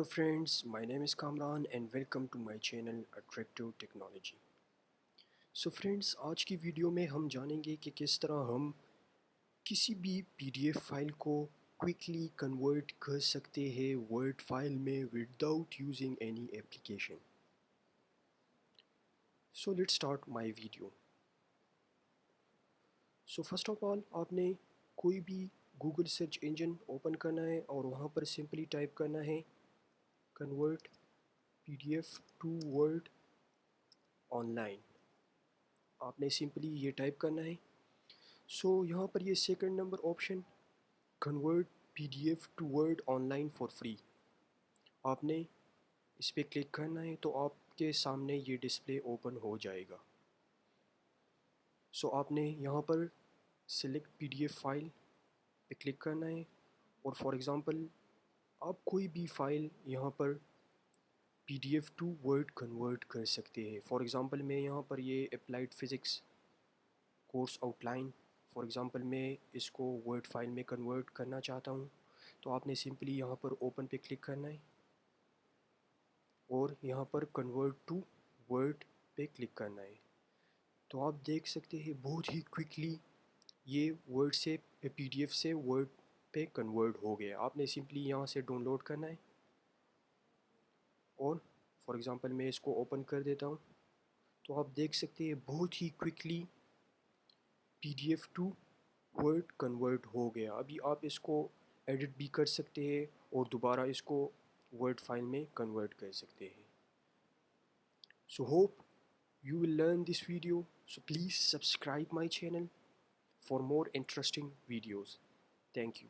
friends, my name is Kamran and welcome to my channel Attractive Technology. So friends, आज की video में हम जानेंगे कि किस तरह हम किसी भी PDF फाइल को क्विकली कन्वर्ट कर सकते हैं वर्ड फाइल में without using any application. So let's start my video. So first of all, आपने कोई भी गूगल सर्च इंजन ओपन करना है और वहाँ पर सिंपली टाइप करना है convert PDF to word online. आपने सिंपली ये टाइप करना है. सो यहाँ पर ये second number option convert PDF to word online for free, आपने इस पर क्लिक करना है तो आपके सामने ये डिस्प्ले ओपन हो जाएगा. सो आपने यहाँ पर सिलेक्ट PDF फाइल पे क्लिक करना है और फॉर एग्ज़ाम्पल आप कोई भी फ़ाइल यहाँ पर PDF टू वर्ड कन्वर्ट कर सकते हैं. फॉर एग्ज़ाम्पल मैं यहाँ पर ये applied physics course outline for example मैं इसको वर्ड फाइल में कन्वर्ट करना चाहता हूँ. तो आपने सिंपली यहाँ पर ओपन पे क्लिक करना है और यहाँ पर कन्वर्ट टू वर्ड पे क्लिक करना है. तो आप देख सकते हैं बहुत ही क्विकली ये वर्ड से PDF से वर्ड पे कन्वर्ट हो गया. आपने सिंपली यहाँ से डाउनलोड करना है और फॉर एग्ज़ाम्पल मैं इसको ओपन कर देता हूँ. तो आप देख सकते हैं बहुत ही quickly PDF to word convert हो गया. अभी आप इसको एडिट भी कर सकते हैं और दोबारा इसको वर्ड फाइल में कन्वर्ट कर सकते हैं. So hope you will learn this video, so please subscribe my channel for more interesting videos. Thank you.